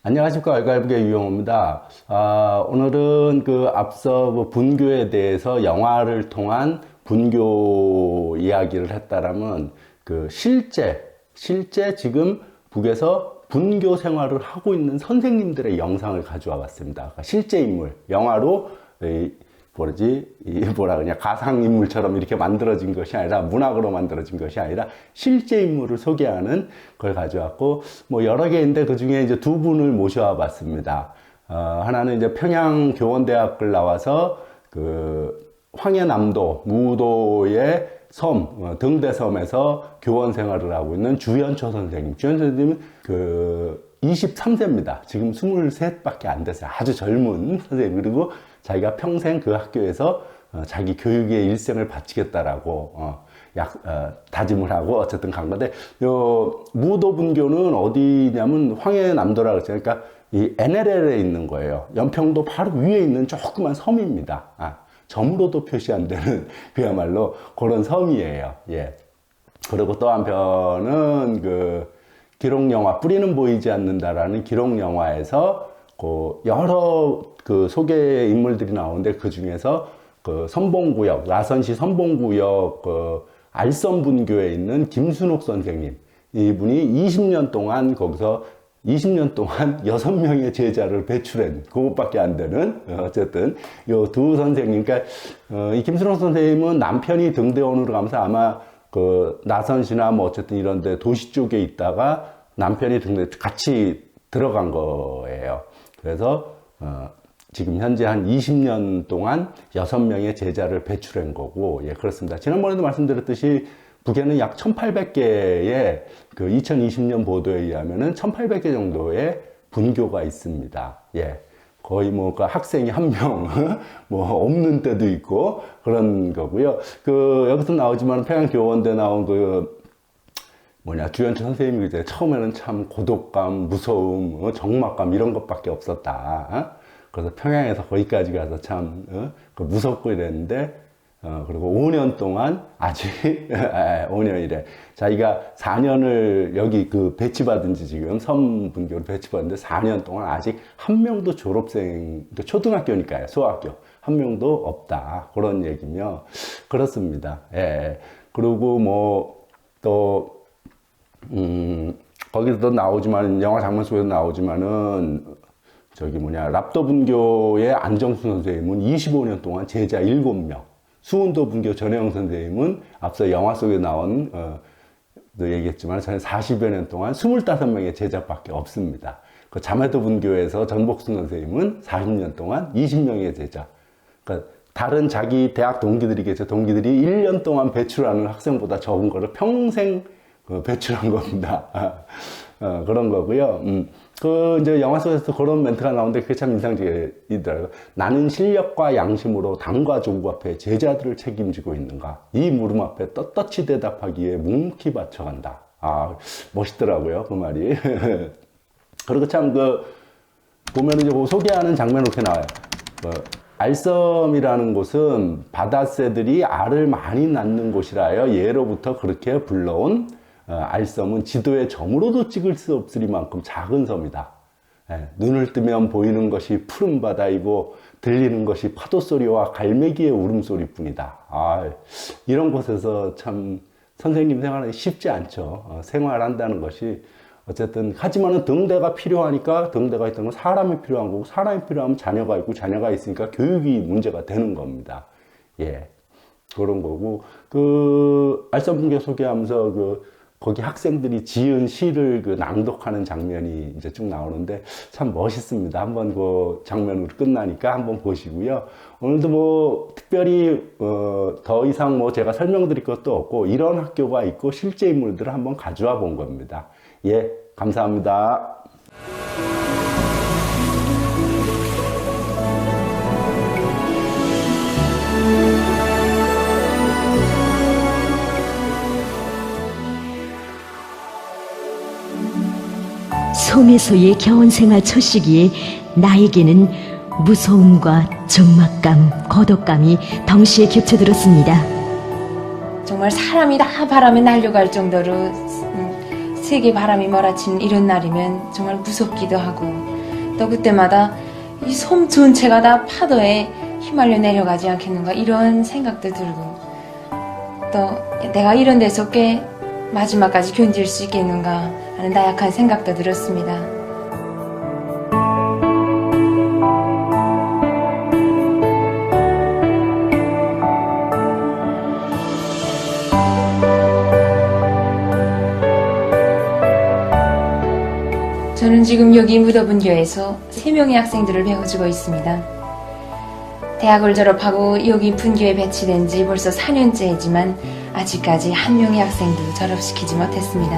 안녕하십니까. 알갈부의 유영호입니다. 오늘은 앞서 분교에 대해서 영화를 통한 분교 이야기를 했다라면 실제 지금 북에서 분교 생활을 하고 있는 선생님들의 영상을 가져와 봤습니다. 그러니까 실제 인물, 영화로 가상인물처럼 이렇게 만들어진 것이 아니라, 문학으로 만들어진 것이 아니라 실제 인물을 소개하는 걸 가져왔고, 여러 개인데 그 중에 이제 두 분을 모셔와 봤습니다. 하나는 이제 평양교원대학을 나와서 황해남도 무도의 섬, 등대섬에서 교원 생활을 하고 있는 주연초 선생님. 주연초 선생님은 23세입니다. 지금 23밖에 안 됐어요. 아주 젊은 선생님. 그리고 자기가 평생 그 학교에서 자기 교육의 일생을 바치겠다라고 다짐을 하고 어쨌든 간 건데, 무도 분교는 어디냐면 황해남도라고 했잖아요. 그러니까 이 NLL에 있는 거예요. 연평도 바로 위에 있는 조그만 섬입니다. 점으로도 표시 안 되는 그야말로 그런 섬이에요. 예. 그리고 또 한편은 기록영화 뿌리는 보이지 않는다라는 기록영화에서 여러 소개 인물들이 나오는데, 그 중에서 선봉구역, 라선시 선봉구역 알선 분교에 있는 김순옥 선생님, 이분이 20년 동안 거기서 20년 동안 6명의 제자를 배출한, 그것밖에 안 되는, 어쨌든, 요 두 선생님. 그러니까, 이 김순옥 선생님은 남편이 등대원으로 가면서 아마 나선시나 어쨌든 이런데 도시 쪽에 있다가 남편이 같이 들어간 거예요. 그래서, 지금 현재 한 20년 동안 6명의 제자를 배출한 거고, 예, 그렇습니다. 지난번에도 말씀드렸듯이 북에는 약 1800개의 2020년 보도에 의하면은 1800개 정도의 분교가 있습니다. 예. 거의 학생이 한 명, 없는 때도 있고, 그런 거고요. 여기서 나오지만 평양교원대 나온 주연초 선생님이 이제 처음에는 참 고독감, 무서움, 적막감 이런 것밖에 없었다. 그래서 평양에서 거기까지 가서 참 무섭고 이랬는데, 그리고 5년 동안 아직 5년이래. 자기가 4년을 여기 배치받은 지 지금 섬분교로 배치받는데 4년 동안 아직 한 명도 졸업생, 초등학교니까요, 소학교 한 명도 없다, 그런 얘기며 그렇습니다. 예. 그리고 거기서도 나오지만, 영화 장면 속에서 나오지만은 랍도 분교의 안정수 선생님은 25년 동안 제자 7명, 수운도 분교 전혜영 선생님은 앞서 영화 속에 나온 또 얘기했지만 저는 40여 년 동안 25명의 제자밖에 없습니다. 자매도 분교에서 전복순 선생님은 40년 동안 20명의 제자. 그러니까 다른 자기 대학 동기들이겠죠. 동기들이 1년 동안 배출하는 학생보다 적은 거를 평생 배출한 겁니다. 그런 거고요. 이제 영화 속에서 그런 멘트가 나오는데 그게 참 인상적이더라고요. 나는 실력과 양심으로 당과 조국 앞에 제자들을 책임지고 있는가? 이 물음 앞에 떳떳이 대답하기에 묵묵히 바쳐간다. 멋있더라고요, 그 말이. 그리고 참 보면 이제 소개하는 장면 이렇게 나와요. 알섬이라는 곳은 바다새들이 알을 많이 낳는 곳이라여 예로부터 그렇게 불러온 알섬은 지도에 점으로도 찍을 수 없으리만큼 작은 섬이다. 예, 눈을 뜨면 보이는 것이 푸른 바다이고 들리는 것이 파도 소리와 갈매기의 울음소리뿐이다. 이런 곳에서 참 선생님 생활하기 쉽지 않죠. 생활한다는 것이 어쨌든, 하지만은 등대가 필요하니까, 등대가 있다는 건 사람이 필요한 거고, 사람이 필요하면 자녀가 있고, 자녀가 있으니까 교육이 문제가 되는 겁니다. 예, 그런 거고, 알섬 분교 소개하면서 거기 학생들이 지은 시를 낭독하는 장면이 이제 쭉 나오는데 참 멋있습니다. 한번 장면으로 끝나니까 한번 보시고요. 오늘도 특별히 더 이상 제가 설명드릴 것도 없고, 이런 학교가 있고 실제 인물들을 한번 가져와 본 겁니다. 예, 감사합니다. 섬에서의 겨원생활 첫 시기에 나에게는 무서움과 적막감, 고독감이 동시에 겹쳐들었습니다. 정말 사람이 다 바람에 날려갈 정도로 세게 바람이 몰아치는 이런 날이면 정말 무섭기도 하고, 또 그때마다 이 섬 전체가 다 파도에 휘말려 내려가지 않겠는가 이런 생각도 들고, 또 내가 이런 데서 꽤 마지막까지 견딜 수 있겠는가 하는 나약한 생각도 들었습니다. 저는 지금 여기 무더분교에서 3명의 학생들을 배워주고 있습니다. 대학을 졸업하고 여기 분교에 배치된 지 벌써 4년째이지만 아직까지 한 명의 학생도 졸업시키지 못했습니다.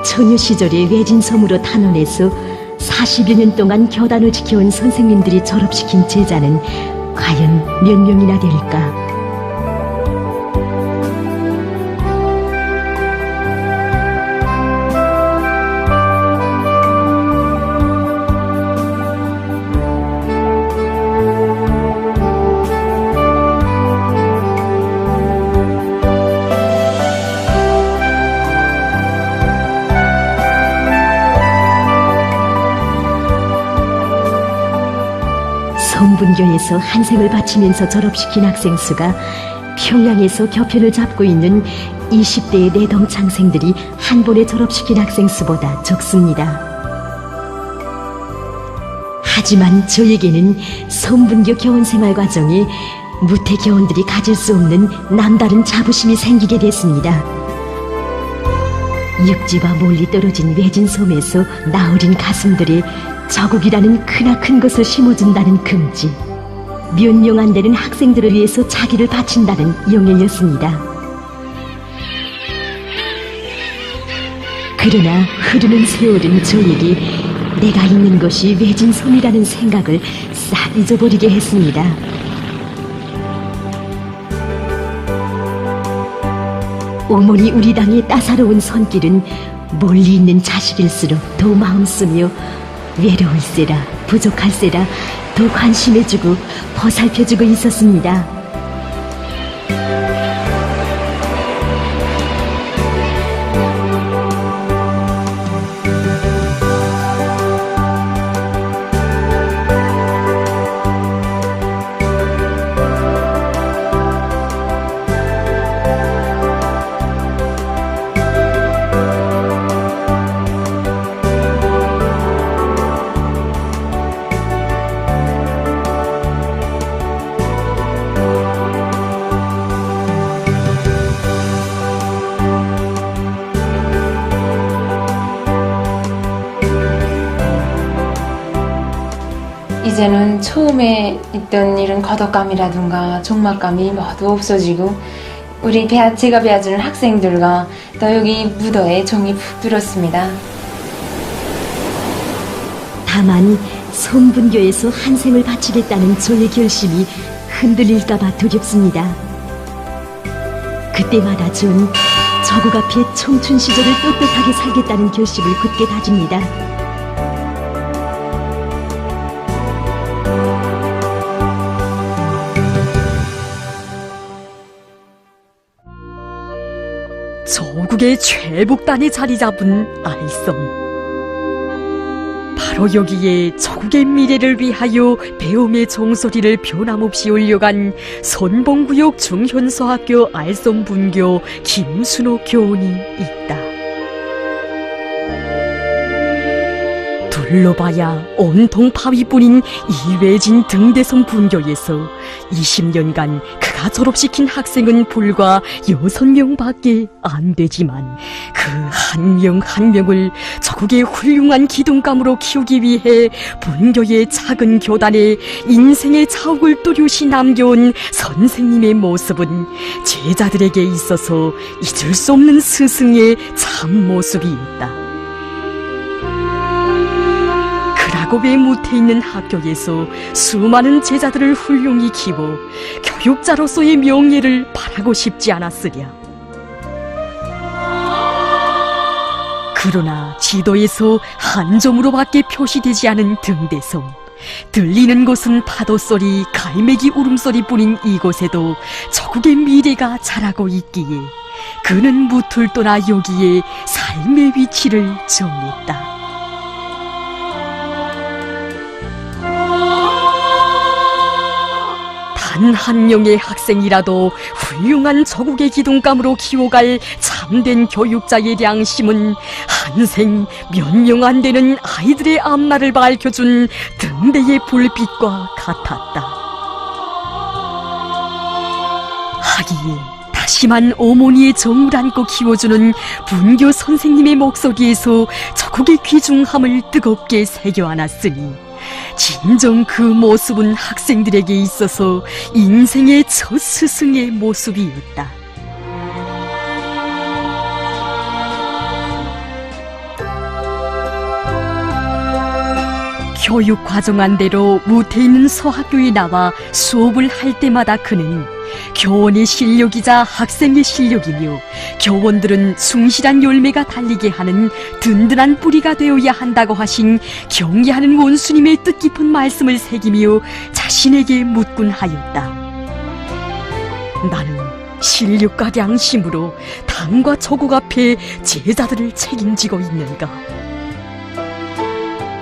처녀 시절에 외진섬으로 탄원해서 40여 년 동안 교단을 지켜온 선생님들이 졸업시킨 제자는 과연 몇 명이나 될까? 성분교에서 한 생을 바치면서 졸업시킨 학생 수가 평양에서 교편을 잡고 있는 20대의 내동창생들이 한 번에 졸업시킨 학생 수보다 적습니다. 하지만 저에게는 성분교 교원생활 과정에 무태 교원들이 가질 수 없는 남다른 자부심이 생기게 됐습니다. 육지와 멀리 떨어진 외진 섬에서 나어린 가슴들이 저국이라는 크나큰 것을 심어준다는 긍지, 몇 명 안 되는 학생들을 위해서 자기를 바친다는 용예였습니다. 그러나 흐르는 세월은 저에게 내가 있는 것이 외진 섬이라는 생각을 싹 잊어버리게 했습니다. 어머니 우리 당의 따사로운 손길은 멀리 있는 자식일수록 더 마음 쓰며 외로울세라 부족할세라 더 관심해주고 보살펴주고 있었습니다. 이제는 처음에 있던 이런 거덕감이라든가 적막감이 모두 없어지고, 우리 제가 배워주는 학생들과 또 여기 무더에 정이 푹 들었습니다. 다만 성분교에서 한 생을 바치겠다는 저의 결심이 흔들릴까봐 두렵습니다. 그때마다 전 저국 앞에 청춘 시절을 떳떳하게 살겠다는 결심을 굳게 다집니다. 저국의 최북단에 자리 잡은 알섬. 바로 여기에 저국의 미래를 위하여 배움의 종소리를 변함없이 올려간 선봉구역 중현서학교 알섬 분교 김순호 교원이 있다. 둘러봐야 온통 바위뿐인 이외진 등대섬 분교에서 20년간 그가 졸업시킨 학생은 불과 6명밖에 안 되지만 그 한 명 한 명을 저국의 훌륭한 기둥감으로 키우기 위해 분교의 작은 교단에 인생의 자욱을 뚜렷이 남겨온 선생님의 모습은 제자들에게 있어서 잊을 수 없는 스승의 참모습이었다. 학업에 무태있는 학교에서 수많은 제자들을 훌륭히 키워 교육자로서의 명예를 바라고 싶지 않았으랴. 그러나 지도에서 한 점으로밖에 표시되지 않은 등대섬, 들리는 곳은 파도소리, 갈매기 울음소리뿐인 이곳에도 저국의 미래가 자라고 있기에 그는 무툴 떠나 여기에 삶의 위치를 정했다. 단 한 명의 학생이라도 훌륭한 저국의 기둥감으로 키워갈 참된 교육자의 양심은 한생 몇 명 안 되는 아이들의 앞날을 밝혀준 등대의 불빛과 같았다. 하기에 다시만 어머니의 정을 안고 키워주는 분교 선생님의 목소리에서 저국의 귀중함을 뜨겁게 새겨안았으니 진정 그 모습은 학생들에게 있어서 인생의 첫 스승의 모습이었다. 교육 과정안대로 무태 있는 서학교에 나와 수업을 할 때마다 그는 교원의 실력이자 학생의 실력이며 교원들은 충실한 열매가 달리게 하는 든든한 뿌리가 되어야 한다고 하신 경계하는 원수님의 뜻깊은 말씀을 새기며 자신에게 묻곤 하였다. 나는 실력과 양심으로 당과 저국 앞에 제자들을 책임지고 있는가?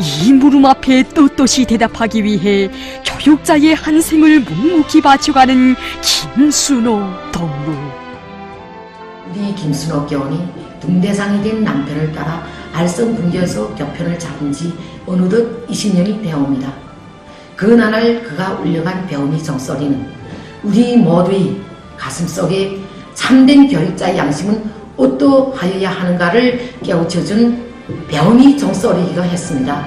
이 물음 앞에 떳떳이 대답하기 위해 교육자의 한 생을 묵묵히 바쳐가는 김순호 동무. 우리 김순호 교원이 등대상이 된 남편을 따라 알성 분교에서 교편을 잡은 지 어느덧 20년이 되어옵니다. 그날 그가 울려간 배움의 정소리는 우리 모두의 가슴속에 참된 교육자의 양심은 어떠하여야 하는가를 깨우쳐준 배움의 정소리이기도 했습니다.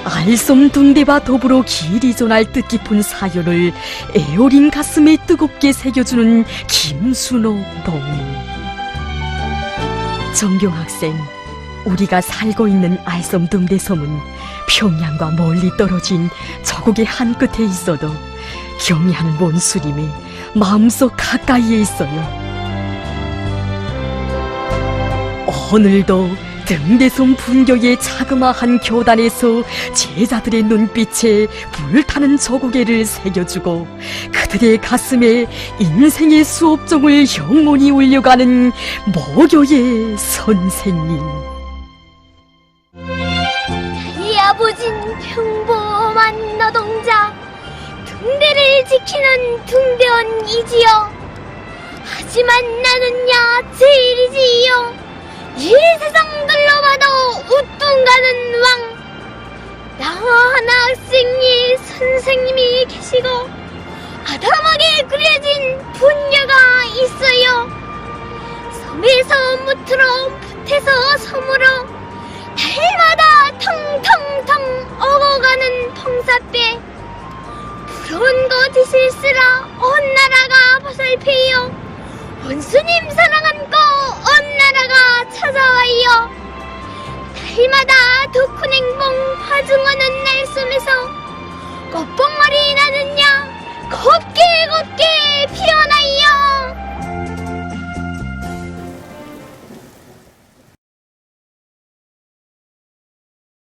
알섬 등대와 더불어 길이 전할 뜻깊은 사연을 애어린 가슴에 뜨겁게 새겨주는 김순호 동무. 정경 학생, 우리가 살고 있는 알섬 등대섬은 평양과 멀리 떨어진 저국의 한 끝에 있어도 경의하는 원수님의 마음속 가까이에 있어요. 오늘도 등대섬 분교의 자그마한 교단에서 제자들의 눈빛에 불타는 저고개를 새겨주고 그들의 가슴에 인생의 수업종을 영원히 울려가는 모교의 선생님. 이 아버진 평범한 노동자, 등대를 지키는 등대원이지요. 하지만 나는야 제일이지요. 이 세상 둘러봐도 우뚱 가는 왕. 나 하나 학생이 선생님이 계시고 아담하게 그려진 분야가 있어요. 섬에서 무트로 붓에서 섬으로 달마다 텅텅텅 어고가는 통사배. 부러운 거 드실쓰라 온 나라가 보살펴요. 원수님 사랑 안고 온 나라가 찾아와요. 달마다 덕훈 행봉 화중하는 날숨에서 꽃봉오리 나는야 곱게 곱게 피어나요.